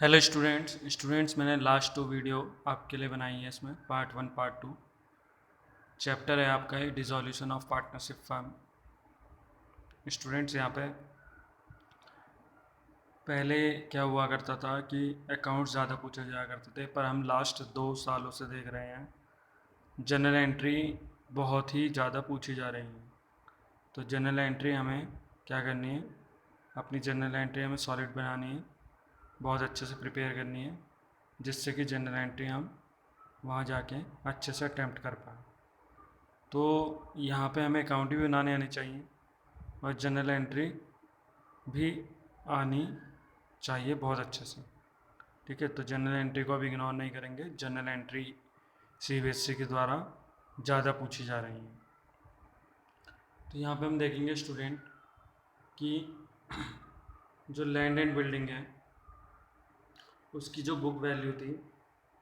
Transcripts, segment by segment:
Hello students मैंने last 2 video आपके लिए बनाई है। इसमें पार्ट 1 पार्ट 2 चैप्टर है आपका ही dissolution of partnership firm. Students यहाँ पे पहले क्या हुआ करता था कि अकाउंट्स ज़्यादा पूछे जाया करते थे, पर हम लास्ट 2 सालों से देख रहे हैं जनरल एंट्री बहुत ही ज़्यादा पूछी जा रही हैं। तो जनरल एंट्री हमें क्या करनी है, अपनी जनरल एंट्री हमें सॉलिड बनानी है, बहुत अच्छे से प्रिपेयर करनी है, जिससे कि जनरल एंट्री हम वहाँ जाके अच्छे से अटैम्प्ट कर पाएँ। तो यहाँ पे हमें अकाउंट भी बनाने आनी चाहिए और जनरल एंट्री भी आनी चाहिए बहुत अच्छे से। ठीक है, तो जनरल एंट्री को अब इग्नोर नहीं करेंगे। जनरल एंट्री सीबीएसई के द्वारा ज़्यादा पूछी जा रही हैं। तो यहाँ पे हम देखेंगे स्टूडेंट कि जो लैंड एंड बिल्डिंग है उसकी जो बुक वैल्यू थी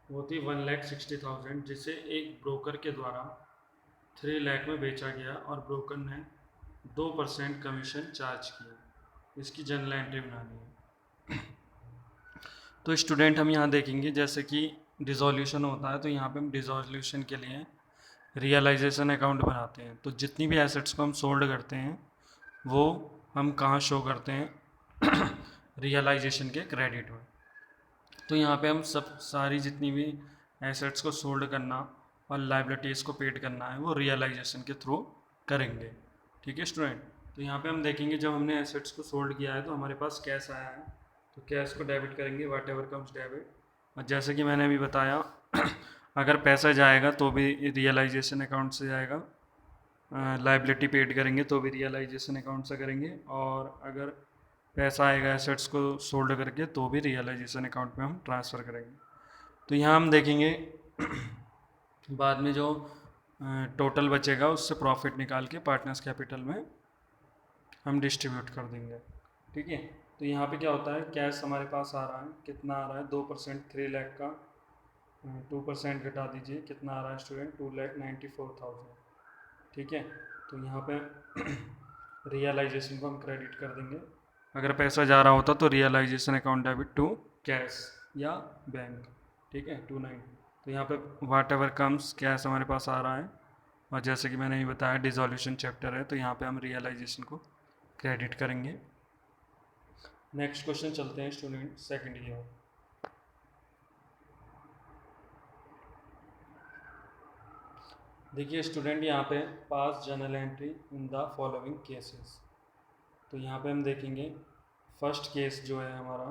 वो थी 1,60,000, जिसे एक ब्रोकर के द्वारा 3 लाख में बेचा गया और ब्रोकर ने 2% कमीशन चार्ज किया। इसकी जनरल एंट्री बनानी है। तो स्टूडेंट हम यहाँ देखेंगे जैसे कि डिसोल्यूशन होता है, तो यहाँ पे हम डिसोल्यूशन के लिए रियलाइजेशन अकाउंट बनाते हैं। तो जितनी भी एसेट्स को हम सोल्ड करते हैं वो हम कहाँ शो करते हैं रियलाइजेशन के क्रेडिट में। तो यहाँ पे हम सब सारी जितनी भी एसेट्स को सोल्ड करना और लाइबिलिटीज़ को पेड करना है वो रियलाइजेशन के थ्रू करेंगे। ठीक है स्टूडेंट, तो यहाँ पे हम देखेंगे जब हमने एसेट्स को सोल्ड किया है तो हमारे पास कैश आया है, तो कैश को डेबिट करेंगे, वाट एवर कम्स डेबिट। और जैसे कि मैंने अभी बताया अगर पैसा जाएगा तो भी रियलाइजेशन अकाउंट से जाएगा, लाइबिलिटी पेड करेंगे तो भी रियलाइजेशन अकाउंट से करेंगे, और अगर पैसा आएगा एसेट्स को सोल्ड करके तो भी रियलाइजेशन अकाउंट में हम ट्रांसफ़र करेंगे। तो यहाँ हम देखेंगे बाद में जो टोटल बचेगा उससे प्रॉफिट निकाल के पार्टनर्स कैपिटल में हम डिस्ट्रीब्यूट कर देंगे। ठीक है, तो यहाँ पे क्या होता है, कैश हमारे पास आ रहा है, कितना आ रहा है 2%, 3 लाख का 2% घटा दीजिए, कितना आ रहा है स्टूडेंट 2,94,000। ठीक है, तो यहाँ पे रियलाइजेशन को हम क्रेडिट कर देंगे। अगर पैसा जा रहा होता तो realisation account debit to cash या बैंक। ठीक है, 29। तो यहाँ पे वाट एवर कम्स कैश हमारे पास आ रहा है, और जैसे कि मैंने ये बताया डिसोल्यूशन चैप्टर है तो यहाँ पे हम रियलाइजेशन को क्रेडिट करेंगे। नेक्स्ट क्वेश्चन चलते हैं स्टूडेंट सेकंड ईयर। देखिए स्टूडेंट यहाँ पे पास journal entry in the following cases. तो यहाँ पे हम देखेंगे फर्स्ट केस जो है हमारा,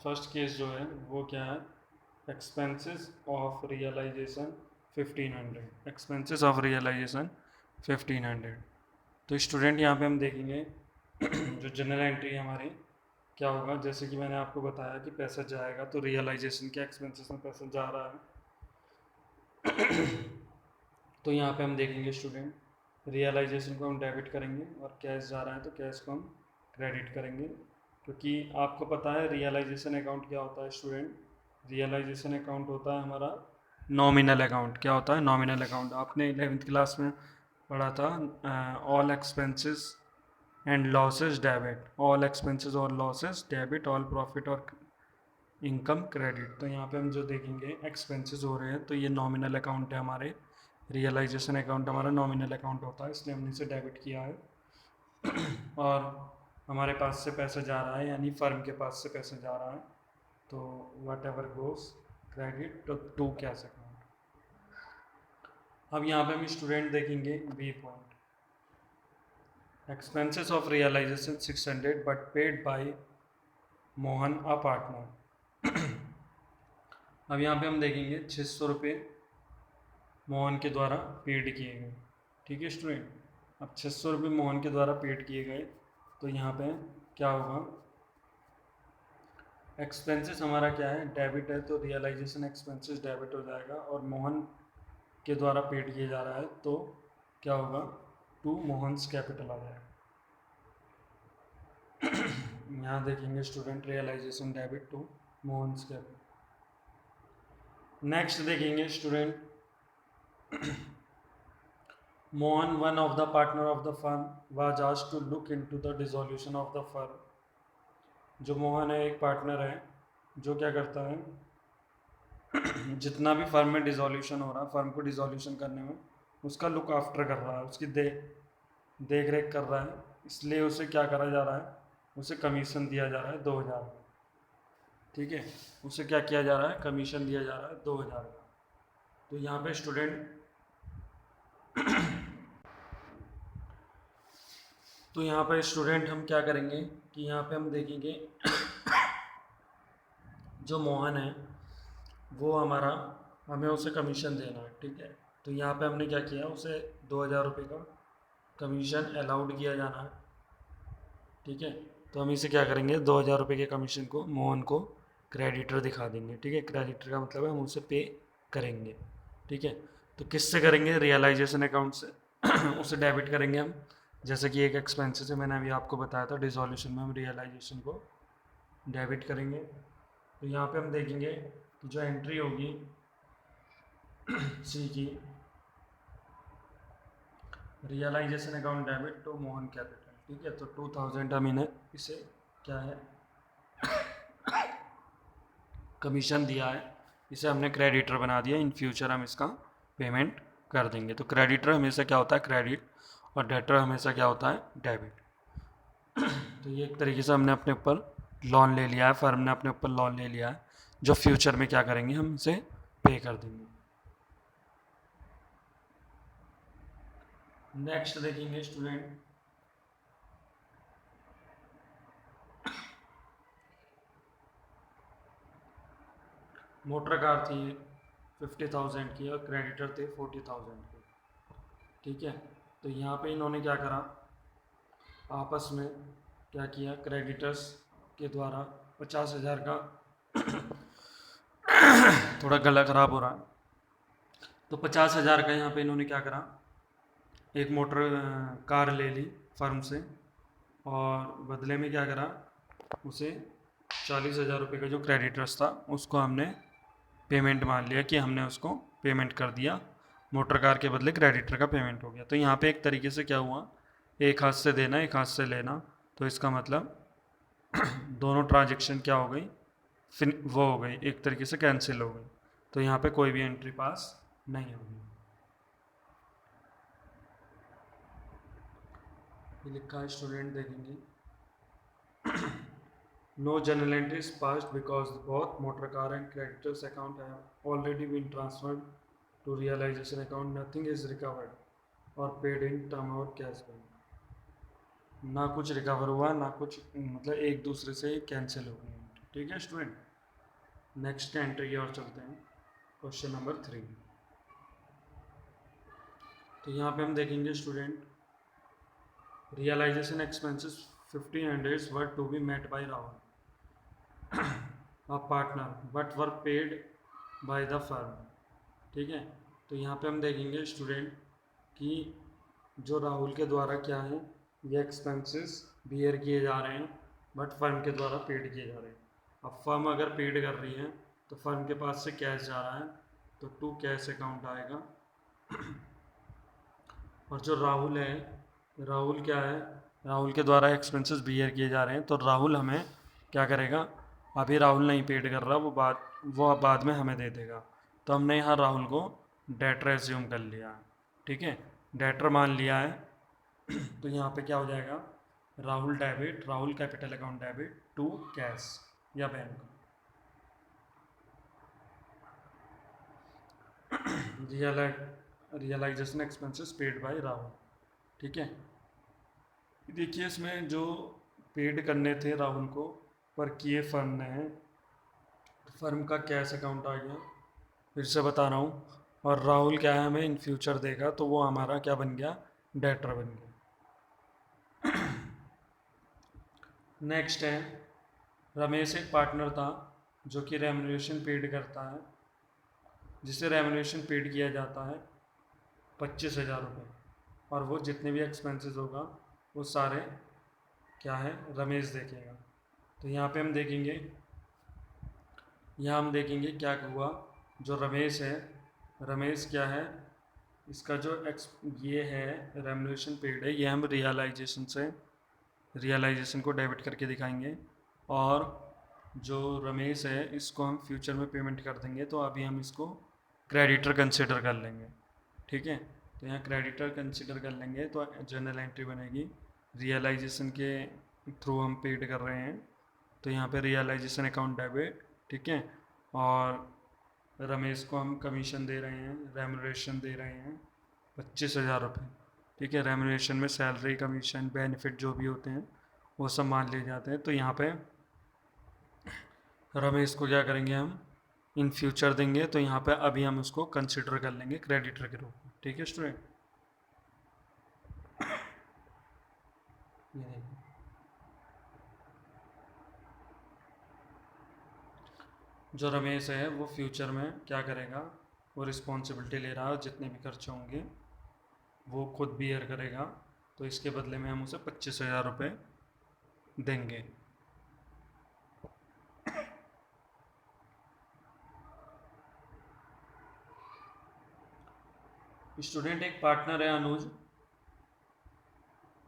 फर्स्ट केस जो है वो क्या है, expenses of realisation 1500, expenses of realisation 1500। तो स्टूडेंट यहाँ पे हम देखेंगे जो जनरल एंट्री हमारी क्या होगा, जैसे कि मैंने आपको बताया कि पैसा जाएगा तो रियलाइजेशन के एक्सपेंसेस में पैसा जा रहा है तो यहाँ पे हम देखेंगे स्टूडेंट रियलाइजेशन को हम डेबिट करेंगे और कैश जा रहा है तो कैश को हम क्रेडिट करेंगे, क्योंकि आपको पता है रियलाइजेशन अकाउंट क्या होता है स्टूडेंट। रियलाइजेशन अकाउंट होता है हमारा नॉमिनल अकाउंट। क्या होता है नॉमिनल अकाउंट, आपने 11th क्लास में पढ़ा था। All expenses and losses debit, all expenses और लॉसेस डेबिट, ऑल प्रॉफिट और इनकम क्रेडिट। तो यहाँ पे हम जो देखेंगे एक्सपेंसेस हो रहे हैं तो ये नॉमिनल अकाउंट है हमारे। रियलाइजेशन अकाउंट हमारा नॉमिनल अकाउंट होता है, इसलिए हमने इसे डेबिट किया है और हमारे पास से पैसा जा रहा है यानी फर्म के पास से पैसा जा रहा है, तो whatever goes credit to cash account. अब यहाँ पे हम स्टूडेंट देखेंगे B point, expenses of realisation 600 but paid by Mohan a partner. अब यहाँ पे हम देखेंगे 600 रुपये मोहन के द्वारा पेड किए गए। ठीक है स्टूडेंट, अब 600 रुपये मोहन के द्वारा पेड किए गए तो यहाँ पे क्या होगा, एक्सपेंसेस हमारा क्या है डेबिट है, तो रियलाइजेशन एक्सपेंसेस डेबिट हो जाएगा, और मोहन के द्वारा पेड किया जा रहा है तो क्या होगा टू मोहन्स कैपिटल आ जाएगा। यहाँ देखेंगे student realisation debit to Mohan's capital. Next देखेंगे student Mohan, one of the partner of the firm, was asked to look into the dissolution of the firm जो मोहन है एक पार्टनर है जो क्या करता है, जितना भी फर्म में डिसोल्यूशन हो रहा है, फर्म को डिसोल्यूशन करने में उसका लुक आफ्टर कर रहा है, उसकी देख रेख कर रहा है, इसलिए उसे क्या करा जा रहा है, उसे कमीशन दिया जा रहा है 2000। ठीक है, उसे क्या किया जा रहा है, कमीशन दिया जा रहा है 2000 का। तो यहाँ पे स्टूडेंट, तो यहाँ पर स्टूडेंट हम क्या करेंगे कि यहाँ पे हम देखेंगे जो मोहन है वो हमारा, हमें उसे कमीशन देना है। ठीक है, तो यहाँ पे हमने क्या किया, उसे 2000 रुपये का कमीशन अलाउड किया जाना है। ठीक है, तो हम इसे क्या करेंगे, 2000 रुपये के कमीशन को मोहन को क्रेडिटर दिखा देंगे। ठीक है, क्रेडिटर का मतलब है हम उसे पे करेंगे। ठीक है, तो किससे करेंगे, रियलाइजेशन अकाउंट से उसे डेबिट करेंगे हम, जैसे कि एक एक्सपेंसेस है, मैंने अभी आपको बताया था डिसोल्यूशन में हम रियलाइजेशन को डेबिट करेंगे। तो यहाँ पे हम देखेंगे कि जो एंट्री होगी सी की, realisation account debit to Mohan capital. ठीक है, तो 2000 हम इन्हें इसे क्या है, कमीशन दिया है, इसे हमने क्रेडिटर बना दिया, इन फ्यूचर हम इसका पेमेंट कर देंगे। तो क्रेडिटर हमेशा क्या होता है, क्रेडिट, और डेटर हमेशा क्या होता है, डेबिट। तो ये एक तरीके से हमने अपने ऊपर लोन ले लिया है, फर्म ने अपने ऊपर लोन ले लिया है, जो फ्यूचर में क्या करेंगे, हम इसे पे कर देंगे। नेक्स्ट देखेंगे स्टूडेंट, मोटर कार थी 50,000 की और क्रेडिटर थे 40,000 के। ठीक है, तो यहाँ पे इन्होंने क्या करा, आपस में क्या किया, क्रेडिटर्स के द्वारा 50,000 का थोड़ा गला खराब हो रहा है, तो 50,000 का यहाँ पे इन्होंने क्या करा, एक मोटर कार ले ली फर्म से, और बदले में क्या करा, उसे 40,000 रुपये का जो क्रेडिटर्स था उसको हमने पेमेंट मान लिया कि हमने उसको पेमेंट कर दिया, मोटर कार के बदले क्रेडिटर का पेमेंट हो गया। तो यहाँ पे एक तरीके से क्या हुआ, एक हाथ से देना एक हाथ से लेना, तो इसका मतलब दोनों ट्रांजेक्शन क्या हो गई, फिर वो हो गई, एक तरीके से कैंसिल हो गई। तो यहाँ पे कोई भी एंट्री पास नहीं होगी। ये लिखा है स्टूडेंट, देखेंगे no journal entries passed because both motor car and creditors account have already been transferred to realization account. Nothing is recovered or paid in term or cash value. ना कुछ रिकवर हुआ ना कुछ, मतलब एक दूसरे से कैंसिल हो गई। ठीक है स्टूडेंट, नेक्स्ट एंट्री की ओर चलते हैं, क्वेश्चन नंबर 3। तो यहाँ पे हम देखेंगे student, realisation expenses 1500 were to be met by Rahul a partner but were paid by the firm. ठीक है, तो यहाँ पे हम देखेंगे स्टूडेंट कि जो राहुल के द्वारा क्या है, ये एक्सपेंसेस बियर किए जा रहे हैं, बट फर्म के द्वारा पेड किए जा रहे हैं। अब फर्म अगर पेड कर रही है तो फर्म के पास से कैश जा रहा है, तो टू कैश अकाउंट आएगा। और जो राहुल है, राहुल क्या है, राहुल के द्वारा एक्सपेंसेस बियर किए जा रहे हैं, तो राहुल हमें क्या करेगा, अभी राहुल नहीं पेड कर रहा, वो बाद में हमें दे देगा। तो हमने यहाँ राहुल को डेटर एज्यूम कर लिया है। ठीक है, डेटर मान लिया है। तो यहाँ पे क्या हो जाएगा, Rahul debit, Rahul capital account debit to cash या bank. Realisation expenses paid by Rahul. ठीक है, देखिए इसमें जो पेड करने थे राहुल को पर किए फर्म ने हैं, फर्म का कैश अकाउंट आ गया, फिर से बता रहा हूँ, और राहुल क्या है, हमें इन फ्यूचर देगा, तो वो हमारा क्या बन गया, डेटर बन गया। नेक्स्ट है, रमेश एक पार्टनर था जो कि रेमुनरेशन पेड करता है, जिसे रेमुनरेशन पेड किया जाता है 25,000 रुपये, और वो जितने भी एक्सपेंसेस होगा वो सारे क्या है, रमेश देखेगा। तो यहाँ पे हम देखेंगे, यहाँ हम देखेंगे क्या हुआ, जो रमेश है, रमेश क्या है, इसका जो ये है रेमुनरेशन पेड है, ये हम रियलाइजेशन को डेबिट करके दिखाएंगे। और जो रमेश है इसको हम फ्यूचर में पेमेंट कर देंगे, तो अभी हम इसको क्रेडिटर कंसिडर कर लेंगे। ठीक है, तो यहाँ क्रेडिटर कंसिडर कर लेंगे तो जर्नल एंट्री बनेगी रियलाइजेशन के थ्रू हम पेड कर रहे हैं, तो यहाँ पे रियलाइजेशन अकाउंट डेबिट। ठीक है, और रमेश को हम कमीशन दे रहे हैं, रेमुनरेशन दे रहे हैं 25,000 रुपये। ठीक है, रेमुनरेशन में सैलरी, कमीशन, बेनिफिट जो भी होते हैं वो सब मान लिए जाते हैं। तो यहाँ पे रमेश को क्या करेंगे हम इन फ्यूचर देंगे, तो यहाँ पे अभी हम उसको कंसिडर कर लेंगे क्रेडिटर के रूप में। ठीक है स्टूडेंट, ये देखिए जो रमेश है वो फ्यूचर में क्या करेगा, वो रिस्पॉन्सिबिलिटी ले रहा है, जितने भी खर्चे होंगे वो खुद बियर करेगा, तो इसके बदले में हम उसे 25,000 रुपये देंगे। स्टूडेंट एक पार्टनर है अनुज,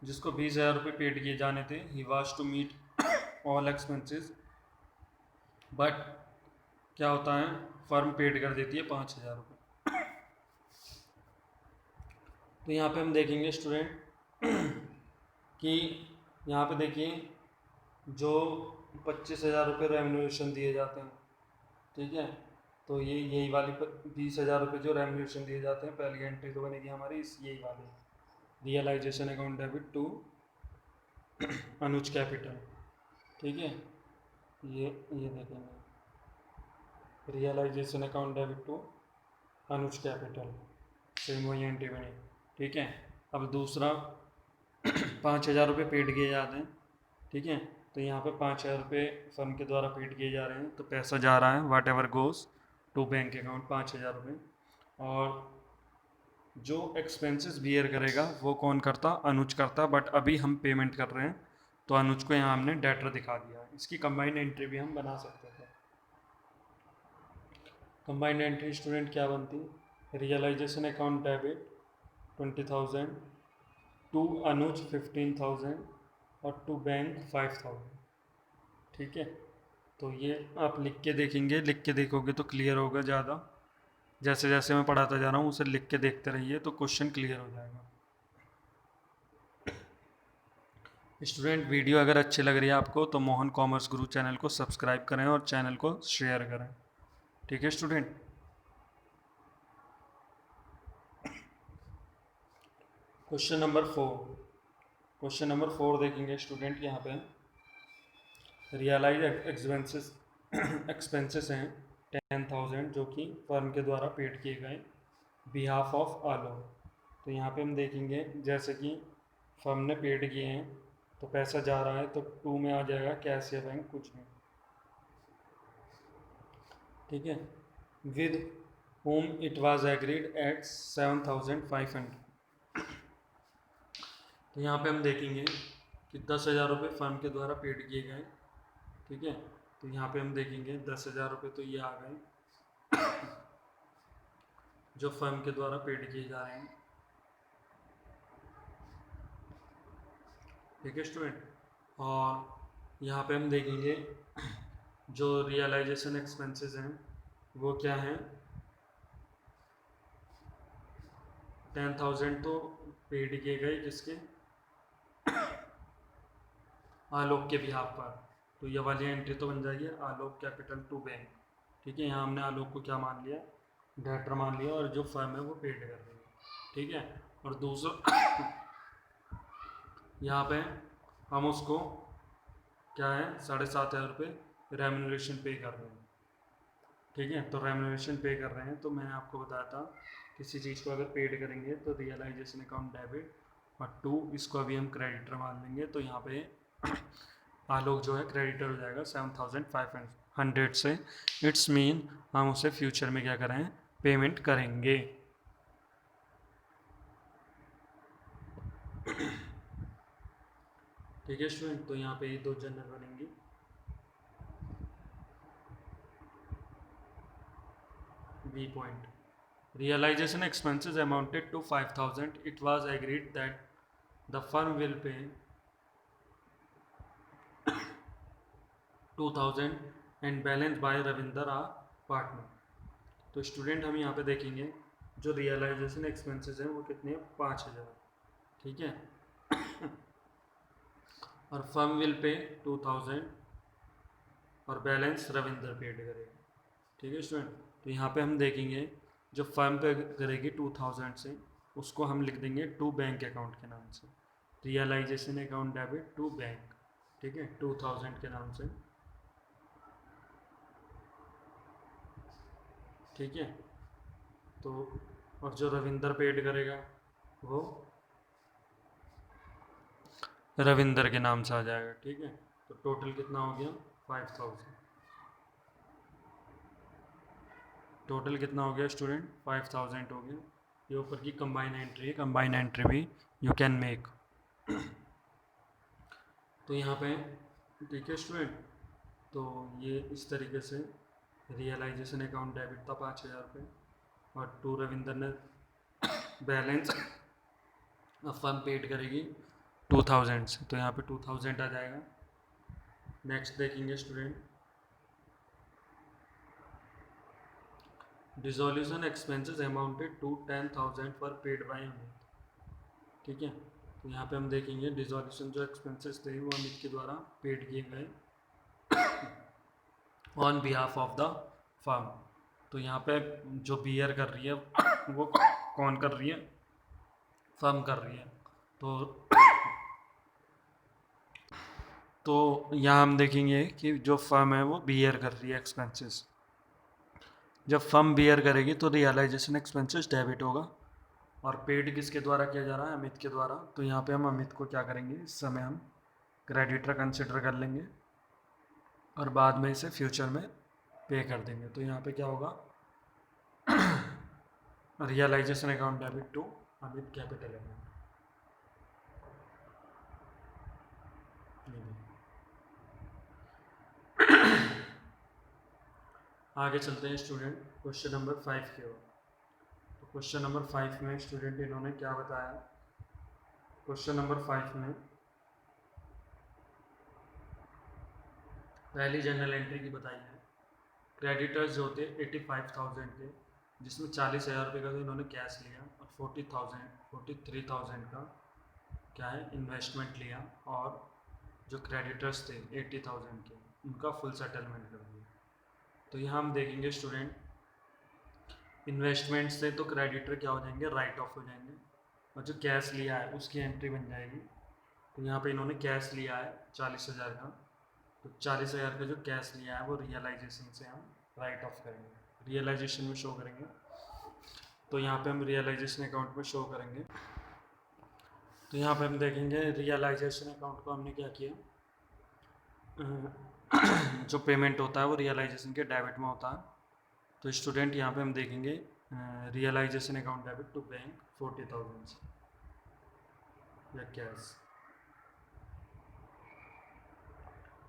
जिसको 20,000 रुपये पेड किए जाने थे। He was to meet all expenses, but क्या होता है फर्म पेड कर देती है 5,000 रुपये। तो यहाँ पे हम देखेंगे स्टूडेंट कि यहाँ पे देखिए जो 25,000 रुपये रेम्यूनरेशन दिए जाते हैं। ठीक है, तो ये यही वाली 20,000 रुपये जो रेम्यूनरेशन दिए जाते हैं, पहली एंट्री तो बनेगी हमारी इस यही वाली realisation account debit to Anuj capital. ठीक है, ये देखेंगे realisation account debit to Anuj capital, same वही एंट्री बनी। ठीक है, अब दूसरा 5,000 रुपये पेड किए जाते हैं। ठीक है, तो यहाँ पे 5,000 रुपये फर्म के द्वारा पेड किए जा रहे हैं, तो पैसा जा रहा है whatever goes to bank account 5,000 रुपये। और जो एक्सपेंसेस बियर करेगा वो कौन करता, अनुज करता, बट अभी हम पेमेंट कर रहे हैं तो अनुज को यहाँ हमने डेटर दिखा दिया। इसकी कंबाइंड एंट्री भी हम बना सकते थे। कंबाइंड एंट्री स्टूडेंट क्या बनती, रियलाइजेशन अकाउंट डेबिट 20,000, टू अनुज 15,000 और टू बैंक 5,000। ठीक है, तो ये आप लिख के देखेंगे, लिख के देखोगे तो क्लियर होगा ज़्यादा। जैसे जैसे मैं पढ़ाता जा रहा हूँ उसे लिख के देखते रहिए तो क्वेश्चन क्लियर हो जाएगा। स्टूडेंट वीडियो अगर अच्छी लग रही है आपको तो मोहन कॉमर्स गुरु चैनल को सब्सक्राइब करें और चैनल को शेयर करें। ठीक है student, question number 4, question number 4 देखेंगे स्टूडेंट। यहाँ पे रियलाइज एक्सपेंसेस एक्सपेंसेस हैं 10,000 जो कि फर्म के द्वारा पेड किए गए बिहाफ ऑफ आलो। तो यहाँ पे हम देखेंगे जैसे कि फर्म ने पेड किए हैं तो पैसा जा रहा है, तो 2 में आ जाएगा कैश या बैंक कुछ भी। ठीक है, with whom it was agreed at 7,500। तो यहाँ पे हम देखेंगे कि 10,000 रुपये फर्म के द्वारा पेड किए गए। ठीक है, तो यहाँ पे हम देखेंगे 10,000 रुपये तो ये आ गए जो फर्म के द्वारा पेड किए जा रहे हैं। ठीक है स्टूडेंट, और यहाँ पे हम देखेंगे जो रियलाइजेशन एक्सपेंसेस हैं वो क्या हैं, 10,000 तो पेड किए गए किसके, आलोक के बिहाफ पर, तो ये वाली एंट्री तो बन जाएगी आलोक कैपिटल टू बैंक। ठीक है, यहाँ हमने आलोक को क्या मान लिया, डेटर मान लिया, और जो फर्म है वो पेड कर रही है। ठीक है, और दूसरा यहाँ पे हम उसको क्या है 7,500 रुपये रेम्यूनरेशन पे कर रहे हैं। ठीक है, तो रेम्यूनरेशन पे कर रहे हैं, तो मैंने आपको बताया था किसी चीज़ को अगर पेड करेंगे तो रियलाइजेशन अकाउंट डेबिट, और 2 इसको अभी हम क्रेडिटर मान लेंगे, तो यहाँ पे आलोक जो है क्रेडिटर हो जाएगा 7,500 से। इट्स मीन हम उसे फ्यूचर में क्या करें, पेमेंट करेंगे। ठीक है स्टूडेंट, तो यहाँ पे ये 2 जनरल बनेंगी। B point, realization expenses amounted to 5,000. It was agreed that the firm will pay 2000 and balance by Ravinder a partner. तो स्टूडेंट हम यहाँ पे देखेंगे जो रियलाइजेशन एक्सपेंसेस हैं वो कितने हैं, 5000। ठीक है। और फर्म विल पे 2000 और बैलेंस रविंदर पेड करेगा। ठीक है स्टूडेंट। तो यहाँ पे हम देखेंगे जो फर्म पे करेगी 2000 से, उसको हम लिख देंगे टू बैंक अकाउंट के नाम से, realisation account debit to bank. ठीक है, 2000 के नाम से। ठीक है। तो और जो रविंदर पेड करेगा वो रविंदर के नाम से आ जाएगा। ठीक है। तो टोटल कितना हो गया, 5000। टोटल कितना हो गया स्टूडेंट, 5000 हो गया। ये ऊपर की कंबाइन एंट्री है, कंबाइन एंट्री भी यू कैन मेक। तो यहाँ पे ठीक है स्टूडेंट। तो ये इस तरीके से रियलाइजेशन अकाउंट डेबिट था 5000 रुपये, और टू रविंदर ने बैलेंस फर्म पेड करेगी 2000 से, तो यहाँ पे 2000 आ जाएगा। नेक्स्ट देखेंगे student, dissolution expenses amounted to 10,000 for paid by Amit. ठीक है। तो यहाँ पे हम देखेंगे डिसोल्यूशन जो एक्सपेंसेस थे वो अमित के द्वारा पेड किए गए on behalf of the firm. तो यहाँ पे जो बियर कर रही है वो कौन कर रही है, फर्म कर रही है। तो यहाँ हम देखेंगे कि जो फर्म है वो बियर कर रही है एक्सपेंसेस। जब फर्म बियर करेगी तो रियलाइजेशन एक्सपेंसेस डेबिट होगा, और पेड किसके द्वारा किया जा रहा है, अमित के द्वारा। तो यहाँ पे हम अमित को क्या करेंगे, इस समय हम क्रेडिटर कंसिडर कर लेंगे और बाद में इसे फ्यूचर में पे कर देंगे। तो यहाँ पे क्या होगा, realisation account debit to Amit capital account. आगे चलते हैं स्टूडेंट क्वेश्चन नंबर 5 की ओर। तो क्वेश्चन नंबर 5 में स्टूडेंट इन्होंने क्या बताया, क्वेश्चन नंबर 5 में पहली जनरल एंट्री की बताई है। क्रेडिटर्स जो होते 85,000 के, जिसमें 40,000 रुपये का तो इन्होंने कैश लिया और 43,000 का क्या है, इन्वेस्टमेंट लिया, और जो क्रेडिटर्स थे 80,000 के, उनका फुल सेटलमेंट कर दिया। तो यहाँ हम देखेंगे स्टूडेंट, इन्वेस्टमेंट से तो क्रेडिटर क्या हो जाएंगे, राइट ऑफ हो जाएंगे, और जो कैश लिया है उसकी एंट्री बन जाएगी। तो यहाँ पे इन्होंने कैश लिया है 40,000 का, तो 40,000 का जो कैश लिया है वो रियलाइजेशन से हम राइट ऑफ करेंगे, रियलाइजेशन में शो करेंगे। तो यहाँ पे हम रियलाइजेशन अकाउंट में शो करेंगे। तो यहाँ पे हम देखेंगे रियलाइजेशन अकाउंट को हमने क्या किया, जो पेमेंट होता है वो रियलाइजेशन के डेबिट में होता है। तो स्टूडेंट यहाँ पे हम देखेंगे realisation account debit to bank 40,000 या कैश।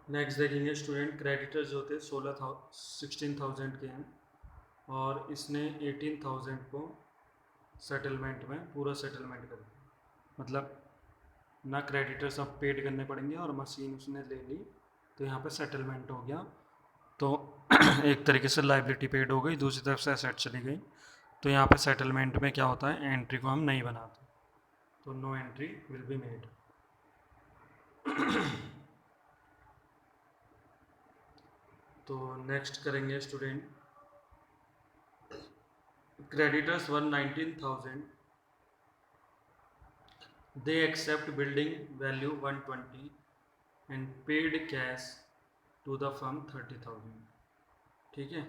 नेक्स्ट देखेंगे स्टूडेंट, क्रेडिटर्स होते 16,000 के हैं, और इसने 18,000 को सेटलमेंट में पूरा सेटलमेंट कर दिया, मतलब ना क्रेडिटर्स अब पेड करने पड़ेंगे और मशीन उसने ले ली, तो यहाँ पे सेटलमेंट हो गया। तो एक तरीके से लाइबिलिटी पेड हो गई, दूसरी तरफ से एसेट चली गई। तो यहाँ पे सेटलमेंट में क्या होता है, एंट्री को हम नहीं बनाते, तो no entry will be made. तो नेक्स्ट करेंगे student, creditors 119,000, they accept building value 120 and paid cash to the firm 30,000। ठीक है।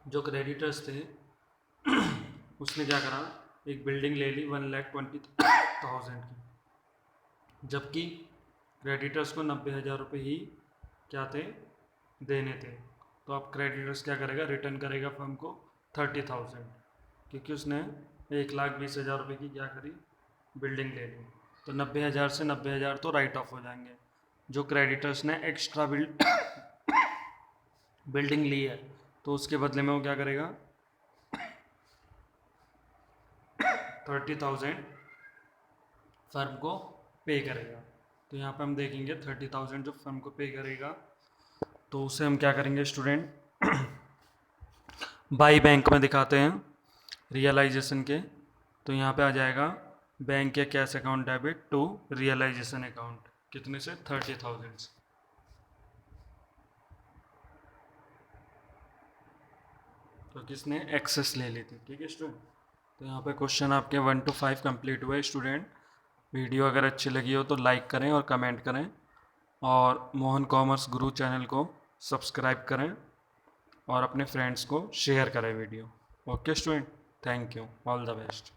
जो क्रेडिटर्स थे उसने क्या करा, एक बिल्डिंग ले ली 1,20,000 की, जबकि क्रेडिटर्स को 90,000 रुपये ही क्या थे, देने थे। तो अब क्रेडिटर्स क्या करेगा, रिटर्न करेगा फर्म को 30,000, क्योंकि उसने 1,20,000 रुपये की क्या करी, बिल्डिंग ले ली। तो 90,000 से 90,000 तो राइट ऑफ हो जाएंगे। जो क्रेडिटर्स ने एक्स्ट्रा बिल्डिंग ली है, तो उसके बदले में वो क्या करेगा, 30,000 फर्म को पे करेगा। तो यहाँ पे हम देखेंगे 30,000 जो फर्म को पे करेगा तो उसे हम क्या करेंगे स्टूडेंट, बाई बैंक में दिखाते हैं रियलाइजेशन के। तो यहाँ पे आ जाएगा बैंक या cash account debit to realisation account, कितने से 30,000 से। तो किसने एक्सेस ले ली थी, ठीक है स्टूडेंट। तो यहाँ पे क्वेश्चन आपके 1 to 5 कंप्लीट हुए स्टूडेंट। वीडियो अगर अच्छी लगी हो तो लाइक करें और कमेंट करें, और मोहन कॉमर्स गुरु चैनल को सब्सक्राइब करें और अपने फ्रेंड्स को शेयर करें video. Okay student, thank you, all the best.